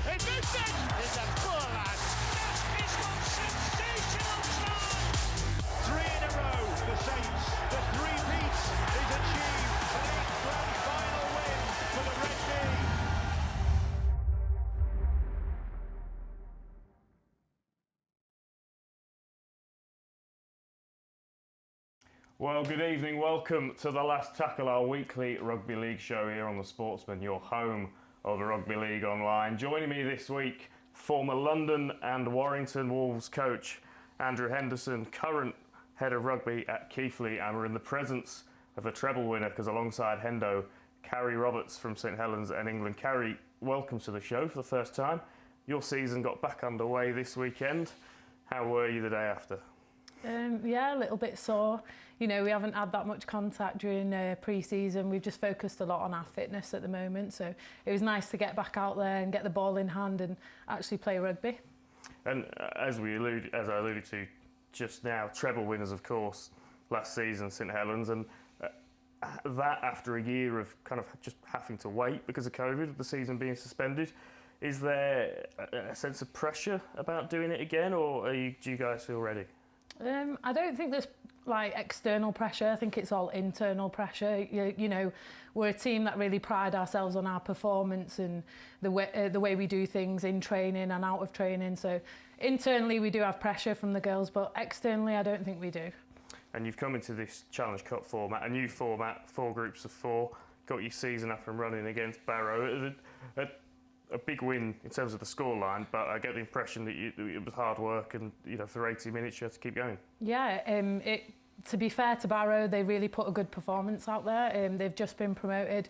Henderson is a poor lad. That is one sensational try. 3 in a row for Saints. The three-peat is achieved. An 8th grand final win for the Red Bee. Well, good evening. Welcome to the Last Tackle, our weekly rugby league show here on the Sportsman, your home of the Rugby League Online. Joining me this week, former London and Warrington Wolves coach Andrew Henderson, current head of rugby at Keighley, and we're in the presence of a treble winner because alongside Hendo, Carrie Roberts from St Helens and England. Carrie, welcome to the show for the first time. Your season got back underway this weekend. How were you the day after? Yeah, a little bit sore. You know, we haven't had that much contact during pre-season. We've just focused a lot on our fitness at the moment. So it was nice to get back out there and get the ball in hand and actually play rugby. And as I alluded to just now, treble winners, of course, last season, St Helens, and that after a year of kind of just having to wait because of COVID, the season being suspended. Is there a sense of pressure about doing it again, or do you guys feel ready? I don't think there's like external pressure. I think it's all internal pressure. You know, we're a team that really pride ourselves on our performance and the way we do things in training and out of training. So internally we do have pressure from the girls, but externally I don't think we do. And you've come into this Challenge Cup format, a new format, 4 groups of 4, got your season up and running against Barrow. A big win in terms of the scoreline, but I get the impression that it was hard work, and you know, for 80 minutes you had to keep going. Yeah, to be fair to Barrow, they really put a good performance out there. They've just been promoted,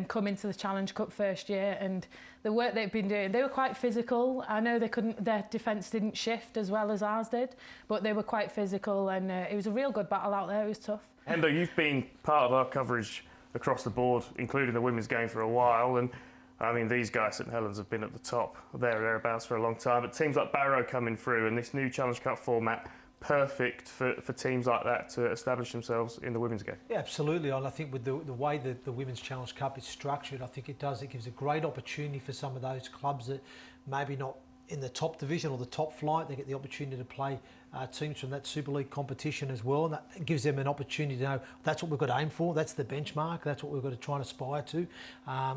come into the Challenge Cup first year, and the work they've been doing, they were quite physical. I know their defence didn't shift as well as ours did, but they were quite physical, and it was a real good battle out there. It was tough. Hendo, you've been part of our coverage across the board, including the women's game, for a while, and I mean, these guys, St Helens, have been at the top thereabouts for a long time. But teams like Barrow coming through, and this new Challenge Cup format, perfect for teams like that to establish themselves in the women's game. Yeah, absolutely. And I think with the way that the Women's Challenge Cup is structured, I think it gives a great opportunity for some of those clubs that maybe not in the top division or the top flight. They get the opportunity to play teams from that Super League competition as well, and that gives them an opportunity to know that's what we've got to aim for, that's the benchmark, that's what we've got to try and aspire to.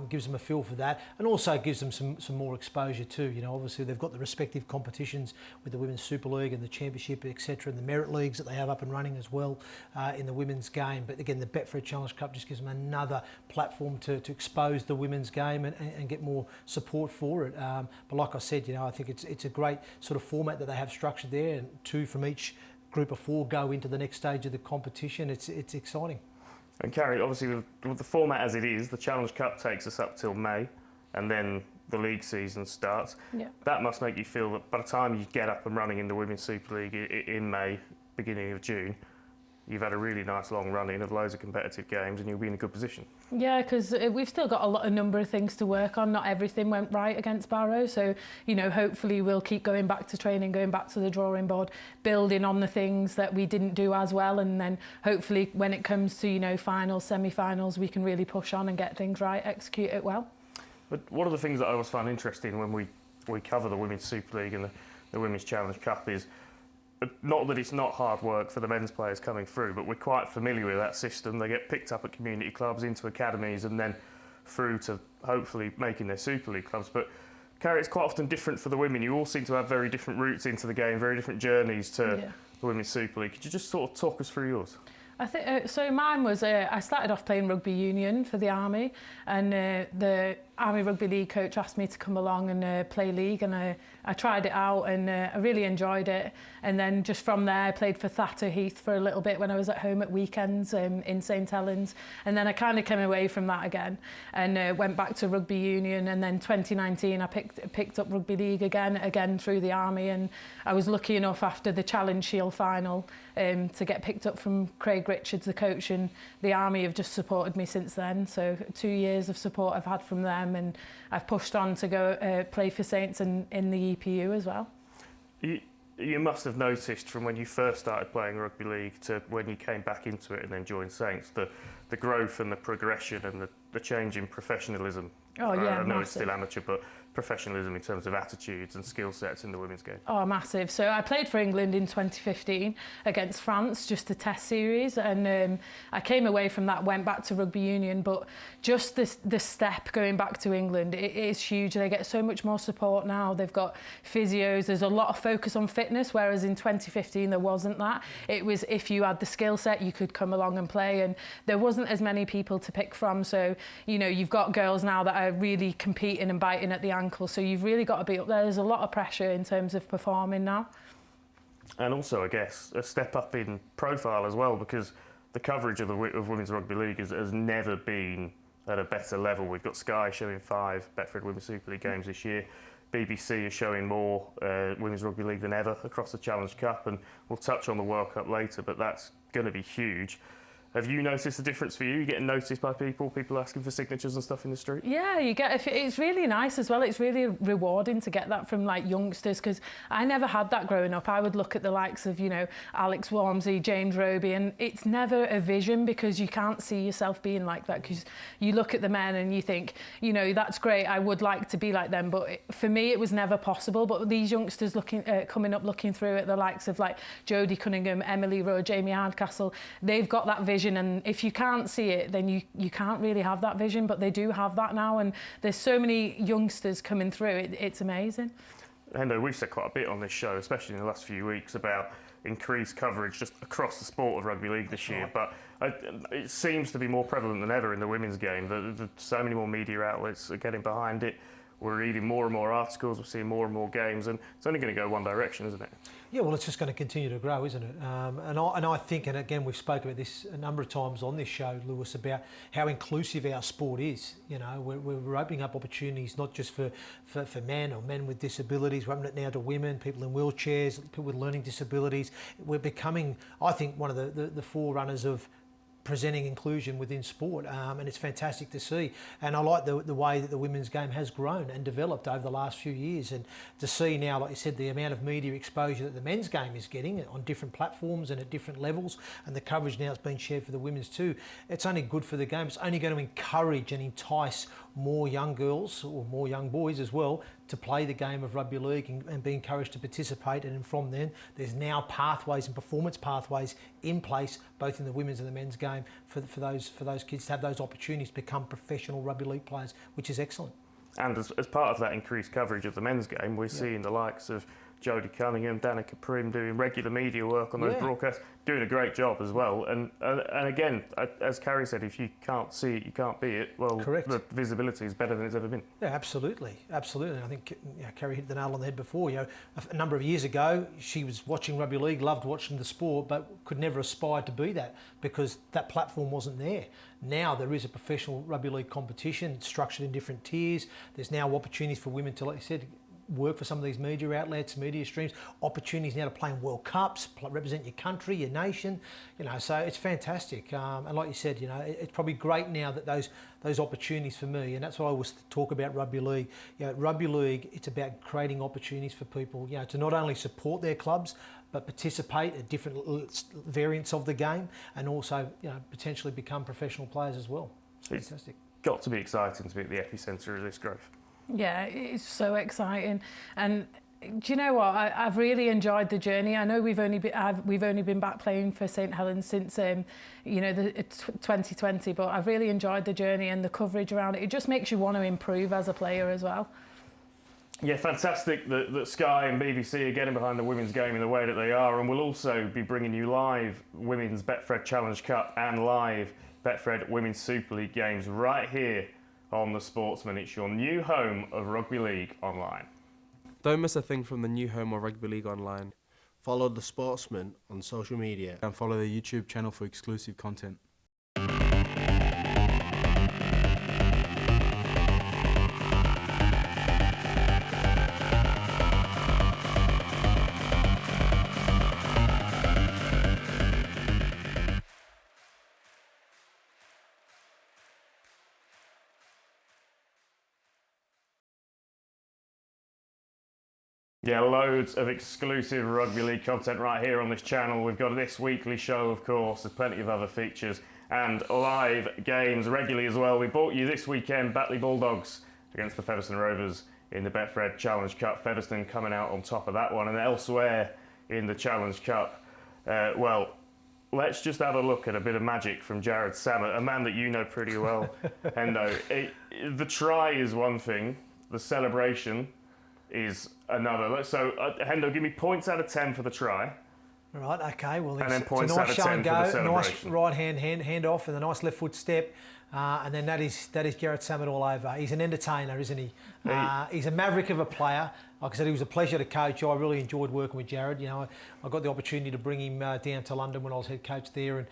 Gives them a feel for that, and also gives them some more exposure too. You know, obviously they've got the respective competitions with the Women's Super League and the Championship, etc., and the merit leagues that they have up and running as well in the women's game. But again, the Betfred Challenge Cup just gives them another platform to expose the women's game and get more support for it. But like I said, you know, I think it's a great sort of format that they have structured there, and 2 from each group of 4 go into the next stage of the competition. It's exciting. And Carrie, obviously with the format as it is, the Challenge Cup takes us up till May, and then the league season starts. Yeah. That must make you feel that by the time you get up and running in the Women's Super League in May, beginning of June, you've had a really nice long run in of loads of competitive games and you'll be in a good position. Yeah, because we've still got a number of things to work on. Not everything went right against Barrow, so you know, hopefully we'll keep going back to training, going back to the drawing board, building on the things that we didn't do as well, and then hopefully when it comes to, you know, finals, semi-finals, we can really push on and get things right, execute it well. But one of the things that I always find interesting when we cover the Women's Super League and the Women's Challenge Cup is, not that it's not hard work for the men's players coming through, but we're quite familiar with that system. They get picked up at community clubs, into academies, and then through to hopefully making their Super League clubs. But Carrie, it's quite often different for the women. You all seem to have very different routes into the game, very different journeys to the Women's Super League. Could you just sort of talk us through yours? I think so. Mine was I started off playing rugby union for the Army, and the Army Rugby League coach asked me to come along and play league, and I tried it out, and I really enjoyed it. And then just from there I played for Thatter Heath for a little bit when I was at home at weekends in St Helens, and then I kind of came away from that again and went back to rugby union. And then 2019 I picked up rugby league again through the Army, and I was lucky enough after the Challenge Shield final to get picked up from Craig Richards, the coach, and the Army have just supported me since then. So 2 years of support I've had from them, and I've pushed on to go play for Saints in the EPU as well. You must have noticed from when you first started playing rugby league to when you came back into it and then joined Saints, the the growth and the progression and the change in professionalism. Oh yeah, I know massive. it's still amateur, but professionalism in terms of attitudes and skill sets in the women's game. Oh, massive. So I played for England in 2015 against France, just a test series, and I came away from that, went back to rugby union, but just the step going back to England, it is huge. They get so much more support now. They've got physios, there's a lot of focus on fitness, whereas in 2015 there wasn't that. It was if you had the skill set, you could come along and play, and there wasn't as many people to pick from. So, you know, you've got girls now that are really competing and biting at the ankle, so you've really got to be up there. There's a lot of pressure in terms of performing now. And also, I guess, a step up in profile as well, because the coverage of Women's Rugby League has never been at a better level. We've got Sky showing 5 Betfred Women's Super League games this year. BBC is showing more Women's Rugby League than ever across the Challenge Cup, and we'll touch on the World Cup later, but that's going to be huge. Have you noticed the difference for you? You getting noticed by people asking for signatures and stuff in the street? Yeah, you get. It's really nice as well. It's really rewarding to get that from like youngsters, because I never had that growing up. I would look at the likes of, you know, Alex Walmsley, James Roby, and it's never a vision, because you can't see yourself being like that. Because you look at the men and you think, you know, that's great, I would like to be like them, but for me it was never possible. But these youngsters coming up, looking through at the likes of like Jodie Cunningham, Emily Rowe, Jamie Hardcastle, they've got that vision. And if you can't see it, then you can't really have that vision, but they do have that now, and there's so many youngsters coming through. It's amazing. Hendo, we've said quite a bit on this show, especially in the last few weeks, about increased coverage just across the sport of rugby league this year, but it seems to be more prevalent than ever in the women's game. So many more media outlets are getting behind it. We're reading more and more articles, we're seeing more and more games, and it's only going to go one direction, isn't it? Yeah, well, it's just going to continue to grow, isn't it? And I think, and again, we've spoken about this a number of times on this show, Lewis, about how inclusive our sport is. You know, we're opening up opportunities not just for men or men with disabilities. We're opening it now to women, people in wheelchairs, people with learning disabilities. We're becoming, I think, one of the forerunners of presenting inclusion within sport, and it's fantastic to see. And I like the way that the women's game has grown and developed over the last few years, and to see now, like you said, the amount of media exposure that the men's game is getting on different platforms and at different levels, and the coverage now is being shared for the women's too. It's only good for the game. It's only going to encourage and entice more young girls, or more young boys as well, to play the game of rugby league and be encouraged to participate. And from then, there's now pathways and performance pathways in place, both in the women's and the men's game, for those kids to have those opportunities to become professional rugby league players, which is excellent. And as part of that increased coverage of the men's game, we're seeing the likes of Jodie Cunningham, Danica Prim doing regular media work on those broadcasts, doing a great job as well. And again, as Carrie said, if you can't see it, you can't be it. Well, correct. The visibility is better than it's ever been. Yeah, absolutely, absolutely. I think Carrie hit the nail on the head before. You know, a number of years ago, she was watching rugby league, loved watching the sport, but could never aspire to be that because that platform wasn't there. Now there is a professional rugby league competition structured in different tiers. There's now opportunities for women to, like you said, work for some of these media outlets, media streams, opportunities now to play in World Cups, represent your country, your nation, you know, so it's fantastic. And like you said, you know, it's probably great now that those opportunities for me, and that's why I always talk about rugby league. You know, rugby league, it's about creating opportunities for people, you know, to not only support their clubs, but participate at different variants of the game, and also, you know, potentially become professional players as well. It's fantastic. Got to be exciting to be at the epicentre of this growth. Yeah, it's so exciting. And do you know what? I've really enjoyed the journey. I know we've only been back playing for St Helens since you know, 2020, but I've really enjoyed the journey and the coverage around it. It just makes you want to improve as a player as well. Yeah, fantastic that Sky and BBC are getting behind the women's game in the way that they are, and we'll also be bringing you live Women's Betfred Challenge Cup and live Betfred Women's Super League games right here on the Sportsman. It's your new home of Rugby League Online. Don't miss a thing from the new home of Rugby League Online. Follow the Sportsman on social media and follow the YouTube channel for exclusive content. Yeah, loads of exclusive Rugby League content right here on this channel. We've got this weekly show, of course. There's plenty of other features and live games regularly as well. We brought you this weekend Batley Bulldogs against the Featherstone Rovers in the Betfred Challenge Cup. Featherstone coming out on top of that one, and elsewhere in the Challenge Cup. Well, let's just have a look at a bit of magic from Jared Sammett, a man that you know pretty well, Hendo. The try is one thing, the celebration is another. So, Hendo, give me points out of 10 for the try. Right, okay. Well, and then it's points a nice out of show 10 and for the go, celebration. nice right hand off, and a nice left foot step. And then that is Jared Sammett all over. He's an entertainer, isn't he? He's a maverick of a player. Like I said, it was a pleasure to coach. I really enjoyed working with Jared. You know, I got the opportunity to bring him down to London when I was head coach there, and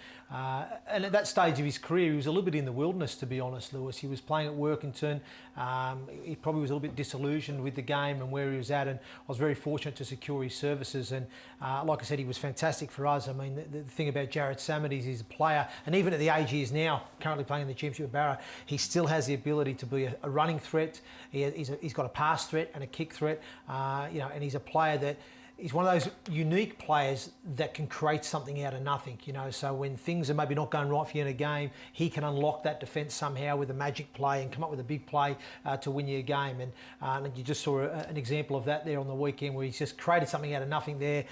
at that stage of his career, he was a little bit in the wilderness, to be honest, Lewis. He was playing at Warrington. He probably was a little bit disillusioned with the game and where he was at, and I was very fortunate to secure his services. And like I said, he was fantastic for us. I mean, the thing about Jared Sammett is he's a player, and even at the age he is now, currently playing in the Championship with Barra, he still has the ability to be a running threat. He's got a pass threat and a kick threat. You know, and he's a player that he's one of those unique players that can create something out of nothing. You know, so when things are maybe not going right for you in a game, he can unlock that defence somehow with a magic play and come up with a big play to win you a game. And you just saw an example of that there on the weekend, where he's just created something out of nothing there.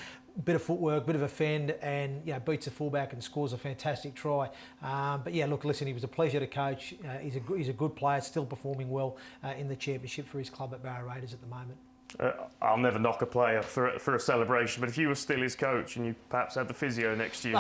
Bit of footwork, bit of a fend, and beats a fullback and scores a fantastic try. But yeah, look, listen, he was a pleasure to coach. He's a good player, still performing well in the championship for his club at Barra Raiders at the moment. I'll never knock a player for a celebration, but if you were still his coach and you perhaps had the physio next to you,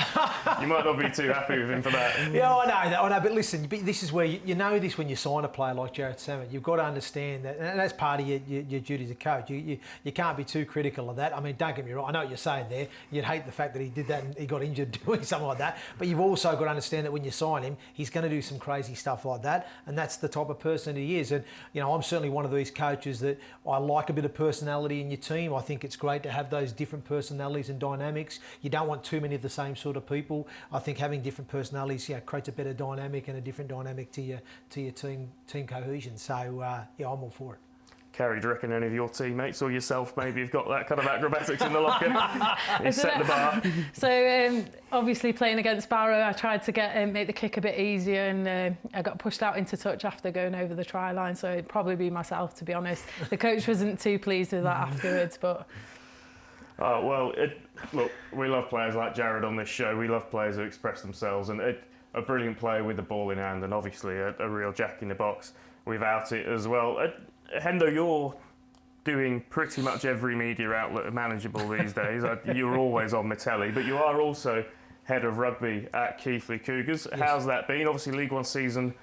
you might not be too happy with him for that. Yeah, I know. But listen, this is where you know this when you sign a player like Jared Sammett. You've got to understand that, and that's part of your duty as a coach. You can't be too critical of that. I mean, don't get me wrong. I know what you're saying there. You'd hate the fact that he did that and he got injured doing something like that. But you've also got to understand that when you sign him, he's going to do some crazy stuff like that, and that's the type of person he is. And I'm certainly one of these coaches that I like a bit of personality in your team. I think it's great to have those different personalities and dynamics. You don't want too many of the same sort of people. I think having different personalities creates a better dynamic and a different dynamic to your team cohesion. So I'm all for it. Carrie, do you reckon any of your teammates or yourself maybe have got that kind of acrobatics in the locker? You set the bar. So obviously playing against Barrow, I tried to make the kick a bit easier, and I got pushed out into touch after going over the try line. So it'd probably be myself, to be honest. The coach wasn't too pleased with that afterwards, but. Look, we love players like Jared on this show. We love players who express themselves, and a brilliant player with the ball in hand, and obviously a real jack in the box without it as well. Hendo, you're doing pretty much every media outlet imaginable these days. You're always on the telly, but you are also head of rugby at Keighley Cougars. Yes. How's that been? Obviously, League One season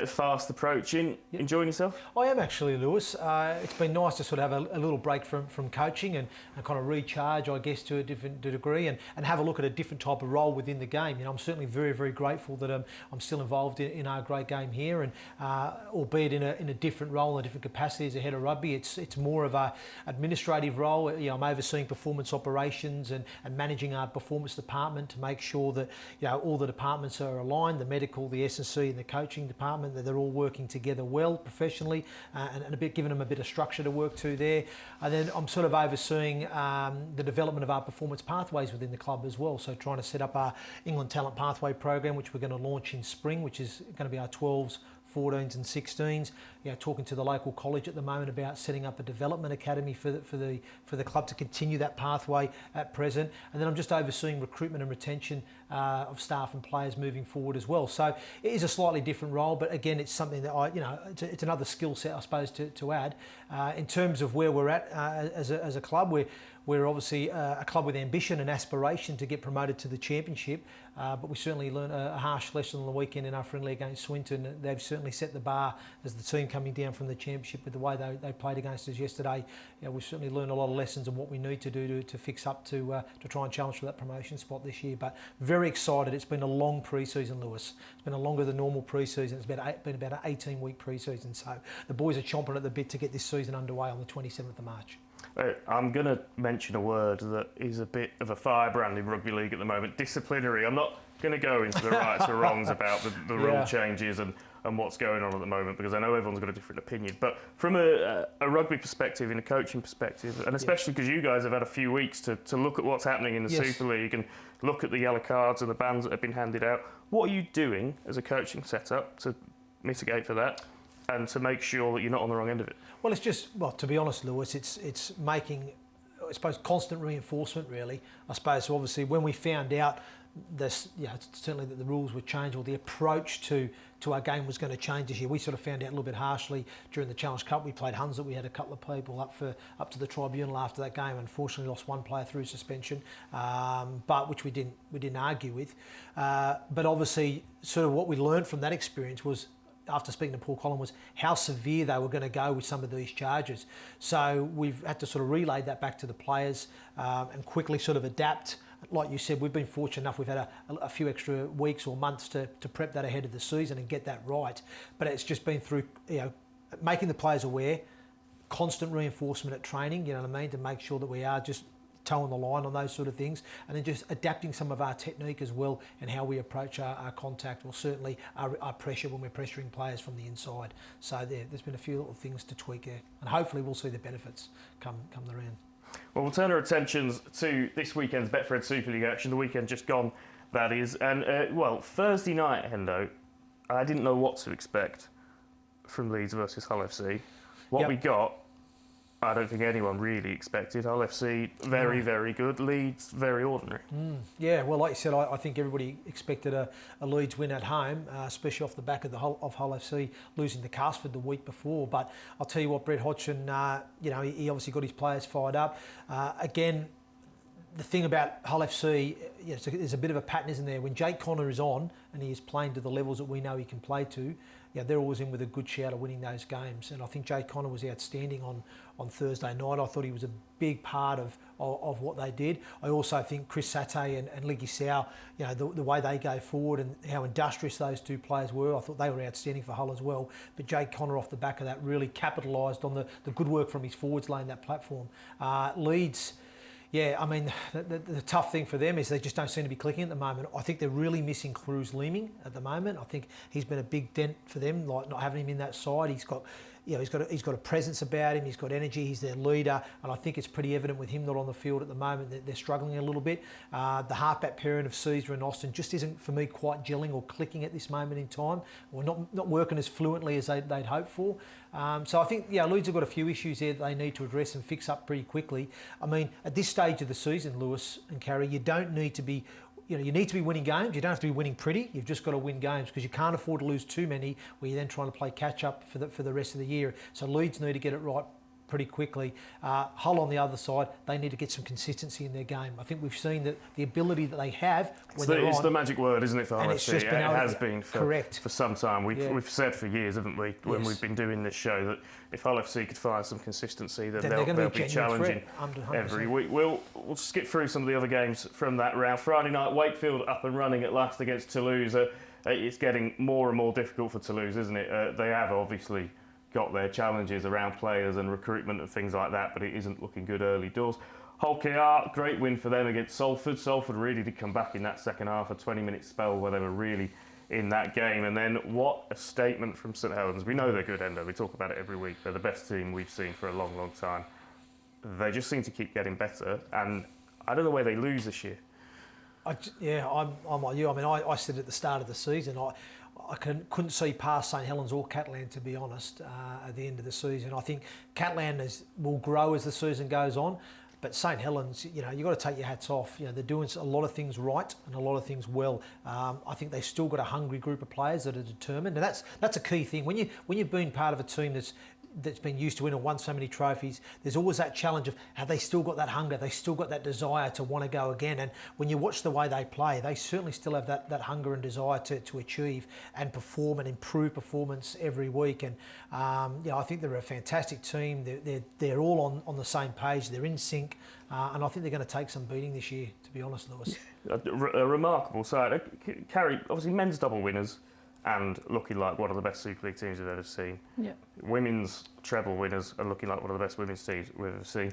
fast approaching. Yep. Enjoying yourself? I am actually, Lewis. It's been nice to sort of have a little break from coaching and kind of recharge, I guess, to a different degree, and have a look at a different type of role within the game. I'm certainly very, very grateful that I'm still involved in our great game here, and albeit in a different role, in a different capacity as a head of rugby. It's more of a administrative role. I'm overseeing performance operations and managing our performance department to make sure that all the departments are aligned, the medical, the S&C and the coaching department, that they're all working together well professionally, and giving them a bit of structure to work to there. And then I'm sort of overseeing the development of our performance pathways within the club as well. So trying to set up our England Talent Pathway program, which we're going to launch in spring, which is going to be our 12s, 14s and 16s. Talking to the local college at the moment about setting up a development academy for the club to continue that pathway at present. And then I'm just overseeing recruitment and retention of staff and players moving forward as well. So it is a slightly different role, but again, it's something that it's another skill set, I suppose, to add. In terms of where we're at as a club, we're obviously a club with ambition and aspiration to get promoted to the championship, but we certainly learned a harsh lesson on the weekend in our friendly against Swinton. They've certainly set the bar as the team coming down from the championship with the way they played against us yesterday. We've certainly learned a lot of lessons on what we need to do to fix up to try and challenge for that promotion spot this year. But very excited. It's been a long pre-season, Lewis. It's been a longer than normal pre-season. It's been about an 18-week pre-season. So the boys are chomping at the bit to get this season underway on the 27th of March. I'm going to mention a word that is a bit of a firebrand in rugby league at the moment, disciplinary. I'm not going to go into the rights or wrongs about the rule changes and and what's going on at the moment, because I know everyone's got a different opinion. But from a rugby perspective, in a coaching perspective, and especially because you guys have had a few weeks to look at what's happening in the Super League and look at the yellow cards and the bans that have been handed out, what are you doing as a coaching setup to mitigate for that and to make sure that you're not on the wrong end of it? Well, it's just, to be honest, Lewis, it's making, I suppose, constant reinforcement, really. I suppose, so obviously, when we found out this, certainly that the rules would change, or the approach to our game was going to change this year. We sort of found out a little bit harshly during the Challenge Cup. We played Hunza. We had a couple of people up to the tribunal after that game. Unfortunately, lost one player through suspension, but which we didn't argue with. But obviously, sort of what we learned from that experience was, after speaking to Paul Collin, was how severe they were going to go with some of these charges. So we've had to sort of relay that back to the players and quickly sort of adapt. Like you said, we've been fortunate enough, we've had a few extra weeks or months to prep that ahead of the season and get that right. But it's just been through, making the players aware, constant reinforcement at training, you know what I mean, to make sure that we are just toeing the line on those sort of things, and then just adapting some of our technique as well and how we approach our contact, or certainly our pressure when we're pressuring players from the inside. So there's been a few little things to tweak there, and hopefully we'll see the benefits come the round. Well, we'll turn our attentions to this weekend's Betfred Super League action, the weekend just gone, that is. And, Thursday night, Hendo, I didn't know what to expect from Leeds versus Hull FC. What we got, I don't think anyone really expected. Hull FC, very, very good. Leeds, very ordinary. Yeah, well, like you said, I think everybody expected a Leeds win at home, especially off the back of Hull FC losing to Casford the week before. But I'll tell you what, Brett Hodgson, he obviously got his players fired up. Again, the thing about Hull FC, there's a bit of a pattern, isn't there? When Jake Connor is on and he is playing to the levels that we know he can play to, they're always in with a good shout of winning those games. And I think Jake Connor was outstanding on Thursday night. I thought he was a big part of what they did. I also think Chris Satay and Liggy Sau, the way they go forward and how industrious those two players were, I thought they were outstanding for Hull as well. But Jake Connor, off the back of that, really capitalised on the good work from his forwards laying that platform. Leeds, the tough thing for them is they just don't seem to be clicking at the moment. I think they're really missing Cruz Leeming at the moment. I think he's been a big dent for them, like not having him in that side. He's got a presence about him. He's got energy. He's their leader, and I think it's pretty evident with him not on the field at the moment that they're struggling a little bit. The halfback pairing of Caesar and Austin just isn't, for me, quite gelling or clicking at this moment in time, or not working as fluently as they'd hoped for. So I think Leeds have got a few issues there that they need to address and fix up pretty quickly. I mean, at this stage of the season, Lewis and Carrie, you don't need to be. You need to be winning games. You don't have to be winning pretty. You've just got to win games, because you can't afford to lose too many where you're then trying to play catch up for the rest of the year. So Leeds need to get it right pretty quickly. Hull on the other side, they need to get some consistency in their game. I think we've seen that the ability that they have when they're on. It's the magic word, isn't it, for Hull FC? It has been for some time. We've said for years, haven't we, when we've been doing this show, that if Hull FC could find some consistency, then they'll be challenging every week. We'll skip through some of the other games from that round. Friday night, Wakefield up and running at last against Toulouse. It's getting more and more difficult for Toulouse, isn't it? They have obviously got their challenges around players and recruitment and things like that, but it isn't looking good early doors. Hull KR, great win for them against Salford. Salford really did come back in that second half, a 20-minute spell where they were really in that game. And then what a statement from St Helens. We know they're good, Endo. We talk about it every week. They're the best team we've seen for a long, long time. They just seem to keep getting better, and I don't know where they lose this year. I'm like you. I mean, I said at the start of the season, I couldn't see past St Helens or Catalan, to be honest, at the end of the season. I think Catalan will grow as the season goes on, but St Helens, you've got to take your hats off. They're doing a lot of things right and a lot of things well. I think they've still got a hungry group of players that are determined, and that's a key thing. When you've been part of a team that's been used to win and won so many trophies, there's always that challenge of have they still got that hunger, they still got that desire to want to go again. And when you watch the way they play, they certainly still have that hunger and desire to achieve and perform and improve performance every week. And I think they're a fantastic team. They're all on the same page, they're in sync, and I think they're going to take some beating this year, to be honest, Lewis. A remarkable side. Carrie, obviously men's double winners, and looking like one of the best Super League teams we've ever seen. Yeah. Women's treble winners are looking like one of the best women's teams we've ever seen.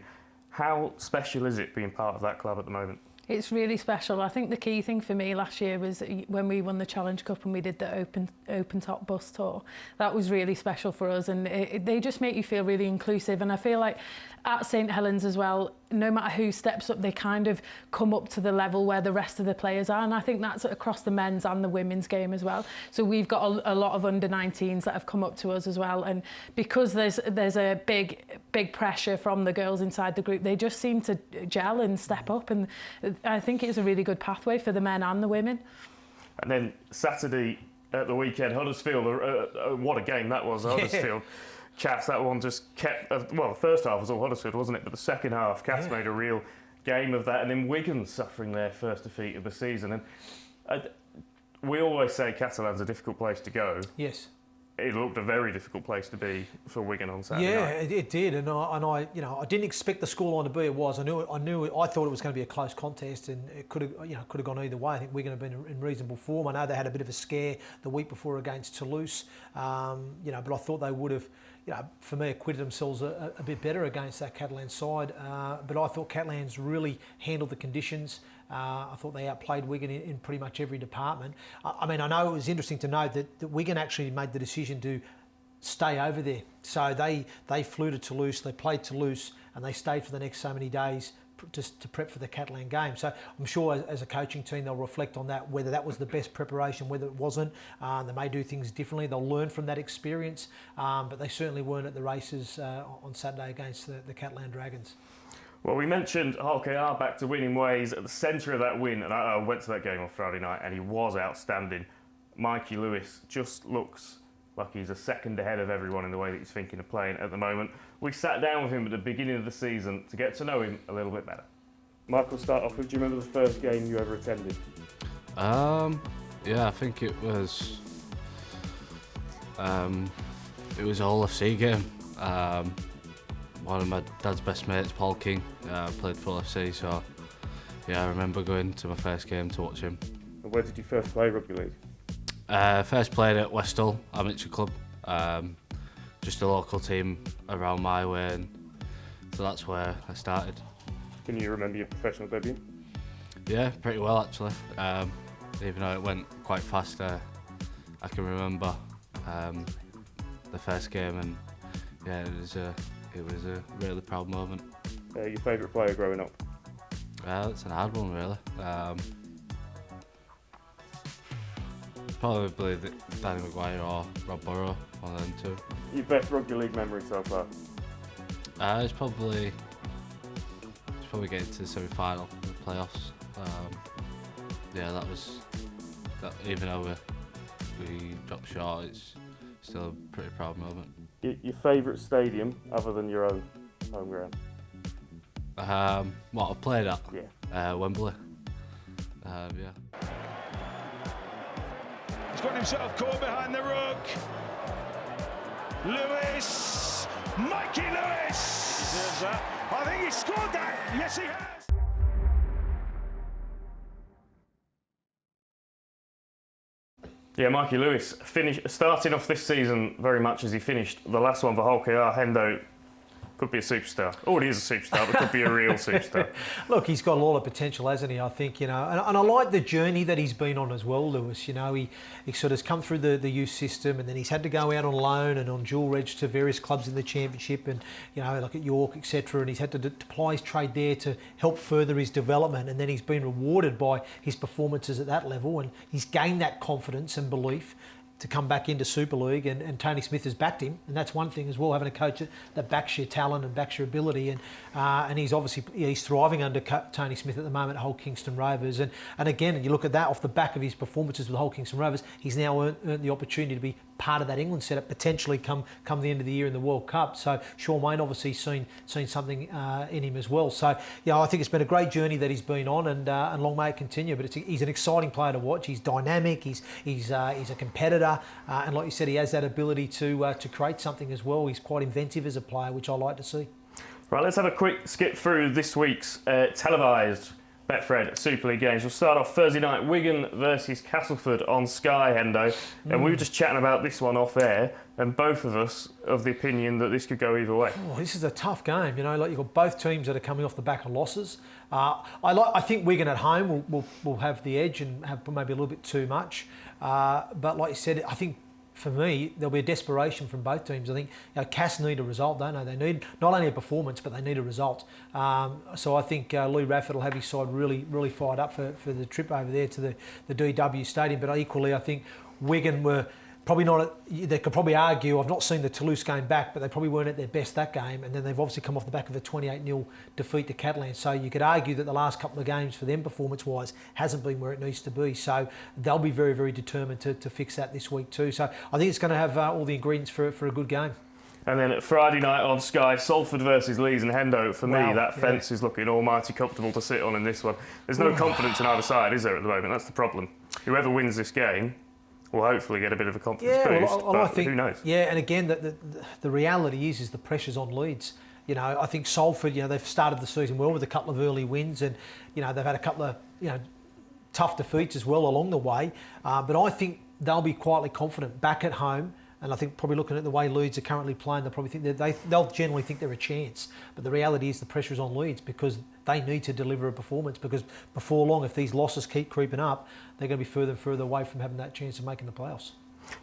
How special is it being part of that club at the moment? It's really special. I think the key thing for me last year was when we won the Challenge Cup and we did the open top bus tour. That was really special for us, and they just make you feel really inclusive. And I feel like at St Helens as well, no matter who steps up, they kind of come up to the level where the rest of the players are, and I think that's across the men's and the women's game as well. So we've got a lot of under-19s that have come up to us as well, and because there's a big pressure from the girls inside the group, they just seem to gel and step up, and I think it's a really good pathway for the men and the women. And then Saturday at the weekend, Huddersfield, what a game that was, Huddersfield. Cass, that one just kept, well, the first half was all Huddersfield, wasn't it? But the second half, Cass made a real game of that. And then Wigan suffering their first defeat of the season. And we always say Catalan's a difficult place to go. Yes. It looked a very difficult place to be for Wigan on Saturday night. Yeah, it did, and I, you know, I didn't expect the scoreline to be it was. I thought it was going to be a close contest, and it could have gone either way. I think Wigan have been in reasonable form. I know they had a bit of a scare the week before against Toulouse, but I thought they would have, for me, acquitted themselves a bit better against that Catalan side. But I thought Catalans really handled the conditions. I thought they outplayed Wigan in pretty much every department. I mean, I know it was interesting to note that Wigan actually made the decision to stay over there. So they flew to Toulouse, they played Toulouse, and they stayed for the next so many days just to prep for the Catalan game. So I'm sure as a coaching team they'll reflect on that, whether that was the best preparation, whether it wasn't. They may do things differently. They'll learn from that experience, but they certainly weren't at the races on Saturday against the Catalan Dragons. Well, we mentioned HARDCASTLE back to winning ways at the centre of that win, and I went to that game on Friday night, and he was outstanding. Mikey Lewis just looks like he's a second ahead of everyone in the way that he's thinking of playing at the moment. We sat down with him at the beginning of the season to get to know him a little bit better. Michael, start off with, do you remember the first game you ever attended? Yeah, I think it was a All FC game. One of my dad's best mates, Paul King, played for FC, so yeah, I remember going to my first game to watch him. And where did you first play rugby league? First played at Westall Amateur Club, just a local team around my way, and so that's where I started. Can you remember your professional debut? Yeah, pretty well actually. Even though it went quite fast, I can remember the first game, and yeah, it was a really proud moment. Your favourite player growing up? It's an hard one really. Probably Danny Maguire or Rob Burrow, one of them two. Your best rugby league memory so far? It's probably getting to the semi-final, the playoffs. Yeah, that. Even though we dropped short, it's still a pretty proud moment. Your favourite stadium other than your own home ground? What I've played at? Yeah. Wembley. Yeah. He's got himself caught behind the ruck. Lewis, Mikey Lewis. He deserves that. I think he scored that. Yes, he has. Yeah, Mikey Lewis starting off this season very much as he finished the last one for HARDCASTLE. Hendo could be a superstar. Already is a superstar, but could be a real superstar. Look, he's got a lot of potential, hasn't he? I think, and I like the journey that he's been on as well, Lewis. He sort of has come through the youth system, and then he's had to go out on loan and on dual reg to various clubs in the championship, and like at York, etc. And he's had to apply his trade there to help further his development, and then he's been rewarded by his performances at that level, and he's gained that confidence and belief to come back into Super League, and Tony Smith has backed him, and that's one thing as well, having a coach that backs your talent and backs your ability, and he's obviously he's thriving under Tony Smith at the moment at Hull Kingston Rovers, and again, you look at that off the back of his performances with Hull Kingston Rovers, he's now earned the opportunity to be part of that England setup, potentially come the end of the year in the World Cup. So Sean Wayne obviously seen something in him as well. So yeah, I think it's been a great journey that he's been on, and long may it continue. But he's an exciting player to watch. He's dynamic. He's a competitor, and like you said, he has that ability to create something as well. He's quite inventive as a player, which I like to see. Right, let's have a quick skip through this week's televised Betfred Super League games. We'll start off Thursday night, Wigan versus Castleford on Sky, Hendo. And we were just chatting about this one off air, and both of us of the opinion that this could go either way. Oh, this is a tough game. You know, like you've got both teams that are coming off the back of losses. I think Wigan at home will have the edge and have maybe a little bit too much. But like you said, I think for me, there'll be a desperation from both teams. I think Cass need a result, don't they? They need not only a performance, but they need a result. So I think Lee Rafford will have his side really fired up for the trip over there to the DW Stadium. But equally, I think Wigan were probably not. They could probably argue. I've not seen the Toulouse game back, but they probably weren't at their best that game. And then they've obviously come off the back of a 28-0 defeat to Catalans. So you could argue that the last couple of games for them, performance-wise, hasn't been where it needs to be. So they'll be very determined to fix that this week too. So I think it's going to have all the ingredients for a good game. And then at Friday night on Sky, Salford versus Leeds and Hendo. For me, that fence is looking almighty comfortable to sit on in this one. There's no confidence in either side, is there, at the moment? That's the problem. Whoever wins this game will hopefully get a bit of a confidence boost, but I think, who knows? Yeah, and again, the reality is the pressure's on Leeds. You know, I think Salford, they've started the season well with a couple of early wins, and they've had a couple of tough defeats as well along the way. But I think they'll be quietly confident back at home. And I think probably looking at the way Leeds are currently playing, they'll probably think they'll generally think they're a chance. But the reality is the pressure is on Leeds because they need to deliver a performance, because before long, if these losses keep creeping up, they're going to be further and further away from having that chance of making the playoffs.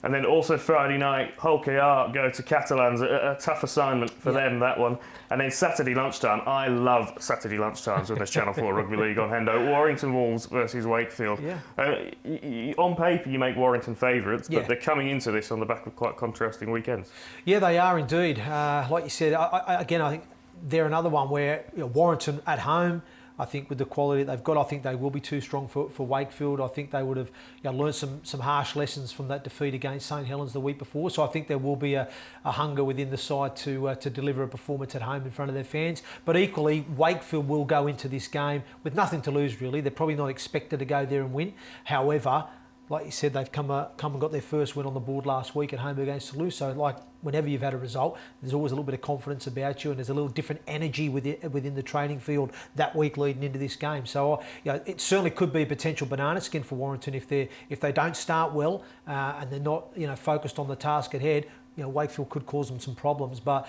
And then also Friday night, Hull KR go to Catalans, a tough assignment for them, that one. And then Saturday lunchtime, I love Saturday lunchtimes when there's Channel 4 Rugby League on Hendo. Warrington Wolves versus Wakefield. On paper, you make Warrington favourites, but they're coming into this on the back of quite contrasting weekends. Yeah, they are indeed. Like you said, I think they're another one where Warrington at home, I think with the quality that they've got, I think they will be too strong for Wakefield. I think they would have learned some harsh lessons from that defeat against St Helens the week before. So I think there will be a hunger within the side to deliver a performance at home in front of their fans. But equally, Wakefield will go into this game with nothing to lose really. They're probably not expected to go there and win. However, like you said, they've come and got their first win on the board last week at home against Toulouse. So like whenever you've had a result, there's always a little bit of confidence about you, and there's a little different energy within the training field that week leading into this game. So it certainly could be a potential banana skin for Warrington if they don't start well and they're not focused on the task at head. Wakefield could cause them some problems, but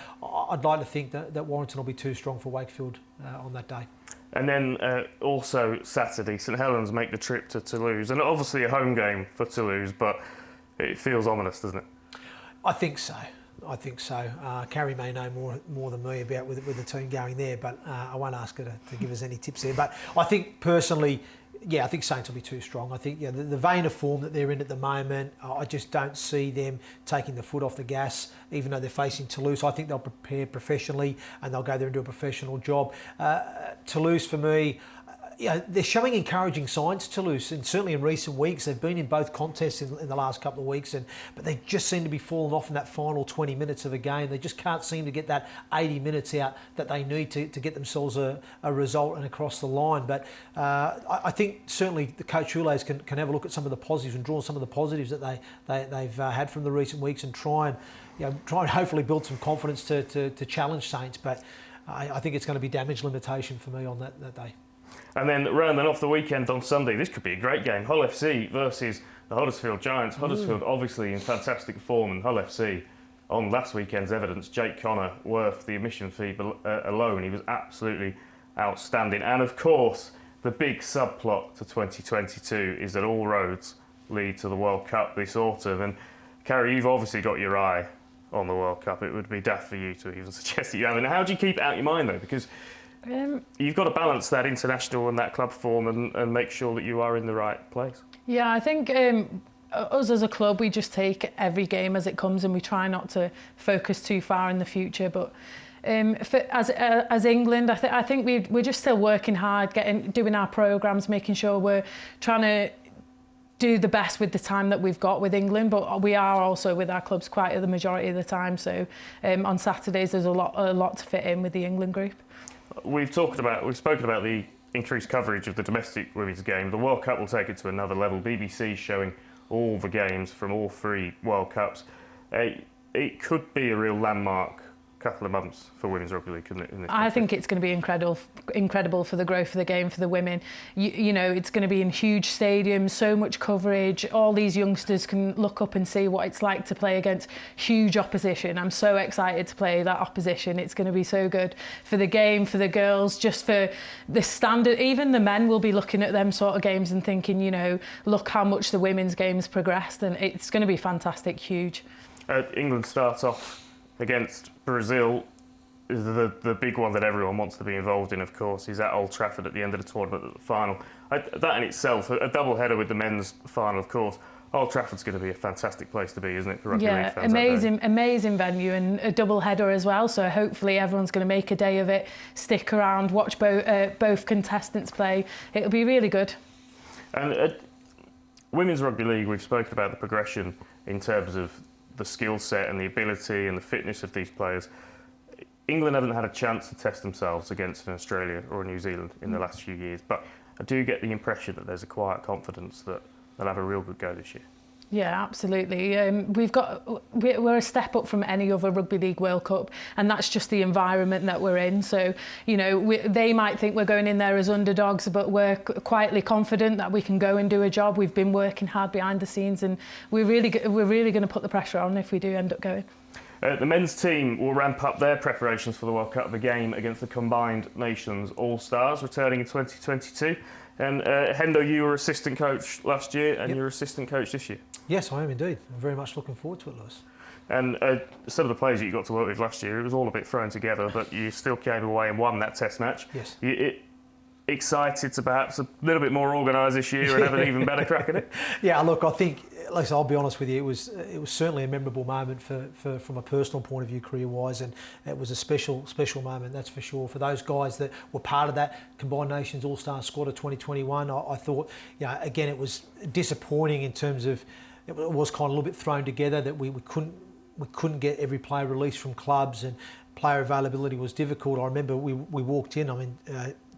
I'd like to think that Warrington will be too strong for Wakefield on that day. And then also Saturday, St Helens make the trip to Toulouse, and obviously a home game for Toulouse, but it feels ominous, doesn't it? I think so. Carrie may know more than me about with the team going there, but I won't ask her to give us any tips there. But I think personally, I think Saints will be too strong. I think the vein of form that they're in at the moment, I just don't see them taking the foot off the gas, even though they're facing Toulouse. I think they'll prepare professionally and they'll go there and do a professional job. Toulouse, for me, they're showing encouraging signs, Toulouse, and certainly in recent weeks. They've been in both contests in the last couple of weeks, but they just seem to be falling off in that final 20 minutes of a game. They just can't seem to get that 80 minutes out that they need to get themselves a result and across the line. But I think certainly the coach Hules can have a look at some of the positives and draw some of the positives that they've had from the recent weeks and try and hopefully build some confidence to challenge Saints. But I think it's going to be damage limitation for me on that day. And then rounding off the weekend on Sunday, this could be a great game. Hull FC versus the Huddersfield Giants. Huddersfield obviously in fantastic form, and Hull FC, on last weekend's evidence, Jake Connor worth the admission fee alone. He was absolutely outstanding. And of course, the big subplot to 2022 is that all roads lead to the World Cup this autumn. And Carrie, you've obviously got your eye on the World Cup. It would be daft for you to even suggest that you haven't. How do you keep it out of your mind though? Because you've got to balance that international and that club form and make sure that you are in the right place. Yeah, I think us as a club, we just take every game as it comes and we try not to focus too far in the future. But as England, I think we're just still working hard, doing our programmes, making sure we're trying to do the best with the time that we've got with England, but we are also with our clubs quite the majority of the time. So on Saturdays, there's a lot to fit in with the England group. We've spoken about the increased coverage of the domestic women's game. The World Cup will take it to another level. BBC showing all the games from all three World Cups. It could be a real landmark couple of months for women's rugby league, couldn't it? I think it's going to be incredible for the growth of the game for the women. You know, it's going to be in huge stadiums, so much coverage. All these youngsters can look up and see what it's like to play against huge opposition. I'm so excited to play that opposition. It's going to be so good for the game, for the girls, just for the standard. Even the men will be looking at them sort of games and thinking, you know, look how much the women's game's progressed, and it's going to be fantastic, huge. England starts off against Brazil. The big one that everyone wants to be involved in, of course, is at Old Trafford at the end of the tournament, at the final. That in itself, a double header with the men's final, of course. Old Trafford's going to be a fantastic place to be, isn't it, for rugby league fans? Yeah, amazing venue, and a double header as well. So hopefully everyone's going to make a day of it, stick around, watch both contestants play. It'll be really good. And women's rugby league, we've spoken about the progression in terms of the skill set and the ability and the fitness of these players. England haven't had a chance to test themselves against an Australia or a New Zealand in the last few years, but I do get the impression that there's a quiet confidence that they'll have a real good go this year. Yeah, absolutely. We're a step up from any other Rugby League World Cup, and that's just the environment that we're in. So, you know, they might think we're going in there as underdogs, but we're quietly confident that we can go and do a job. We've been working hard behind the scenes, and we're really going to put the pressure on if we do end up going. The men's team will ramp up their preparations for the World Cup, the game against the Combined Nations All-Stars, returning in 2022. And Hendo, you were assistant coach last year, and you're assistant coach this year. Yes, I am indeed. I'm very much looking forward to it, Lewis. And some of the players that you got to work with last year, it was all a bit thrown together, but you still came away and won that Test match. Yes. Excited to perhaps a little bit more organised this year and have an even better crack at it? Yeah, look, I think, Lisa, I'll be honest with you, it was certainly a memorable moment from a personal point of view, career-wise, and it was a special moment, that's for sure. For those guys that were part of that Combined Nations All-Star squad of 2021, I thought, you know, again, it was disappointing in terms of, it was kind of a little bit thrown together that we couldn't get every player released from clubs, and player availability was difficult. I remember we walked in,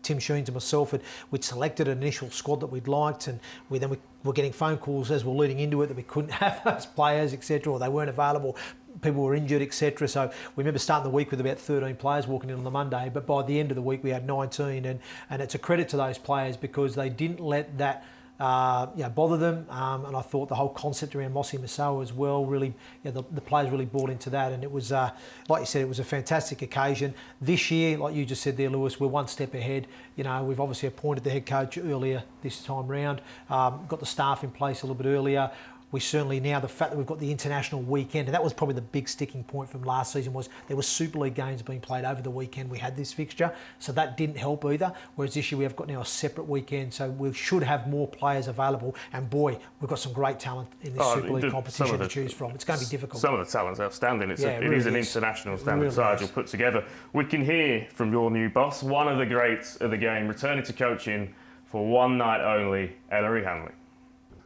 Tim Sheens and myself, we'd selected an initial squad that we'd liked, and we were getting phone calls as we're leading into it that we couldn't have those players, etc., or they weren't available, people were injured, etc. So we remember starting the week with about 13 players walking in on the Monday, but by the end of the week we had 19, and it's a credit to those players because they didn't let that bother them, and I thought the whole concept around Mossy Masawa as well, really, the players really bought into that, and it was, like you said, it was a fantastic occasion. This year, like you just said there, Lewis, we're one step ahead. You know, we've obviously appointed the head coach earlier this time round, got the staff in place a little bit earlier. We certainly now, the fact that we've got the international weekend, and that was probably the big sticking point from last season, was there were Super League games being played over the weekend. We had this fixture, so that didn't help either. Whereas this year we have got now a separate weekend, so we should have more players available. And boy, we've got some great talent in this Super League competition to choose from. It's going to be difficult. Some of the talent's outstanding. It really is an international standard side you'll put together. We can hear from your new boss, one of the greats of the game, returning to coaching for one night only, ELLERY HANLEY.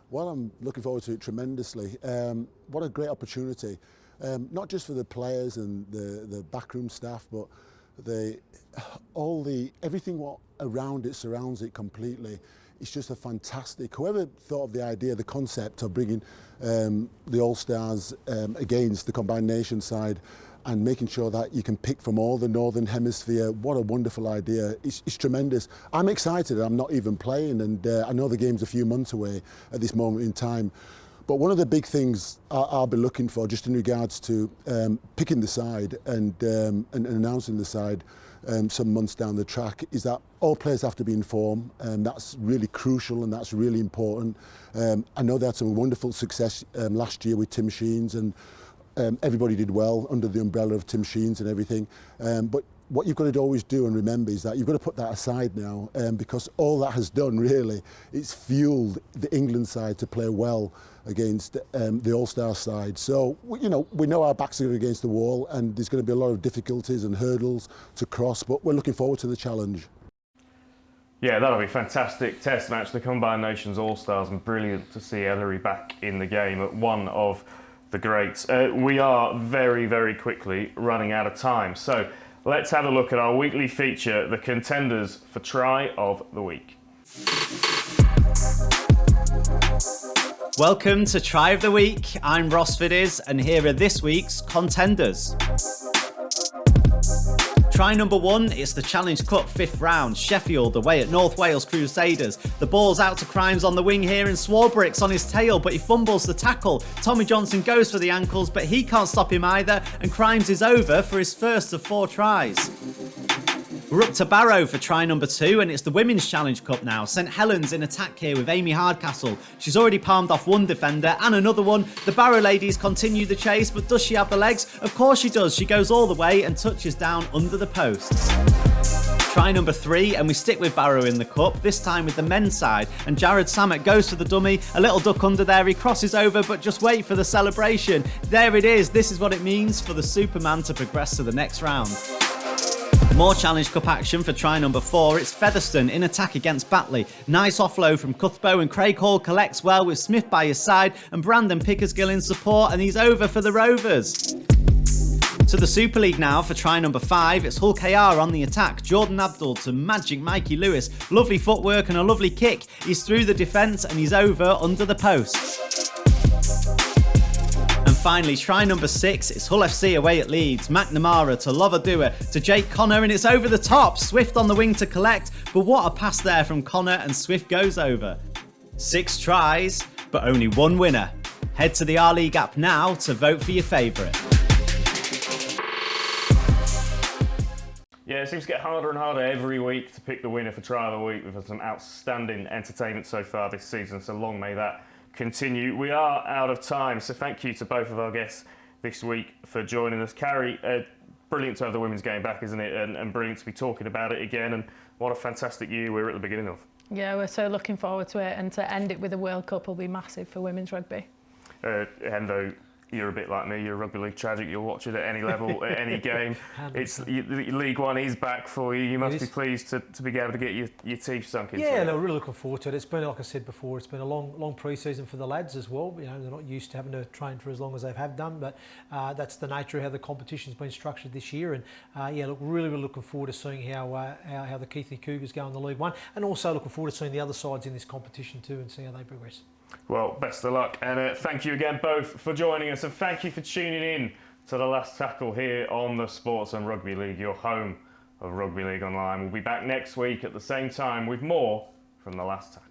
Well, I'm looking forward to it tremendously. What a great opportunity, not just for the players and the backroom staff, but everything what around it surrounds it completely. It's just a fantastic. Whoever thought of the idea, the concept of bringing the All-Stars against the Combined Nations side, and making sure that you can pick from all the Northern Hemisphere. What a wonderful idea. It's tremendous. I'm excited. I'm not even playing, and I know the game's a few months away at this moment in time. But one of the big things I'll be looking for, just in regards to picking the side and announcing the side some months down the track, is that all players have to be in form, and that's really crucial and that's really important. I know they had some wonderful success last year with Tim Sheens, and everybody did well under the umbrella of Tim Sheens and everything. But what you've got to always do and remember is that you've got to put that aside now, because all that has done really, it's fueled the England side to play well against the All-Star side. So, you know, we know our backs are against the wall, and there's going to be a lot of difficulties and hurdles to cross, but we're looking forward to the challenge. Yeah, that'll be fantastic Test match, the Combined Nations All-Stars, and brilliant to see ELLERY back in the game at one of the greats. We are very, very quickly running out of time. So let's have a look at our weekly feature, the contenders for Try of the Week. Welcome to Try of the Week. I'm Ross Fiddies, and here are this week's contenders. Try number 1, it's the Challenge Cup 5th round. Sheffield away at North Wales Crusaders. The ball's out to Crimes on the wing here and Swarbrick's on his tail, but he fumbles the tackle. Tommy Johnson goes for the ankles, but he can't stop him either, and Crimes is over for his first of 4 tries. We're up to Barrow for try number 2, and it's the Women's Challenge Cup now. St Helens in attack here with Amy Hardcastle. She's already palmed off one defender and another one. The Barrow ladies continue the chase, but does she have the legs? Of course she does. She goes all the way and touches down under the posts. Try number 3, and we stick with Barrow in the cup, this time with the men's side, and Jared Samet goes for the dummy, a little duck under there, he crosses over, but just wait for the celebration. There it is, this is what it means for the Superman to progress to the next round. More Challenge Cup action for try number 4. It's Featherstone in attack against Batley. Nice offload from Cuthbo, and Craig Hall collects well with Smith by his side and Brandon PICKERSGILL in support, and he's over for the Rovers. To the Super League now for try number 5. It's Hull KR on the attack. Jordan Abdul to magic Mikey Lewis. Lovely footwork and a lovely kick. He's through the defence and he's over under the posts. And finally, try number 6, it's Hull FC away at Leeds. McNamara to Lovadua to Jake Connor, and it's over the top. Swift on the wing to collect, but what a pass there from Connor, and Swift goes over. 6 tries, but only 1 winner. Head to the R-League app now to vote for your favourite. Yeah, it seems to get harder and harder every week to pick the winner for Try of the Week. We've had some outstanding entertainment so far this season, so long may that continue. We are out of time, so thank you to both of our guests this week for joining us. Carrie, brilliant to have the women's game back, isn't it? And brilliant to be talking about it again, and what a fantastic year we're at the beginning of. Yeah, we're so looking forward to it, and to end it with a World Cup will be massive for women's rugby. Hendo, you're a bit like me, you're a rugby league tragic, you'll watch it at any level, at any game. It's League One is back for you. You must be pleased to be able to get your teeth sunk into it. Yeah, no, really looking forward to it. It's been, like I said before, it's been a long pre-season for the lads as well. You know, they're not used to having to train for as long as they have done, but that's the nature of how the competition's been structured this year. And yeah, look, really looking forward to seeing how the Keighley Cougars go in the League One, and also looking forward to seeing the other sides in this competition too and see how they progress. Well, best of luck, and thank you again both for joining us, and thank you for tuning in to The Last Tackle here on the Sportsman Rugby League, your home of Rugby League Online. We'll be back next week at the same time with more from The Last Tackle.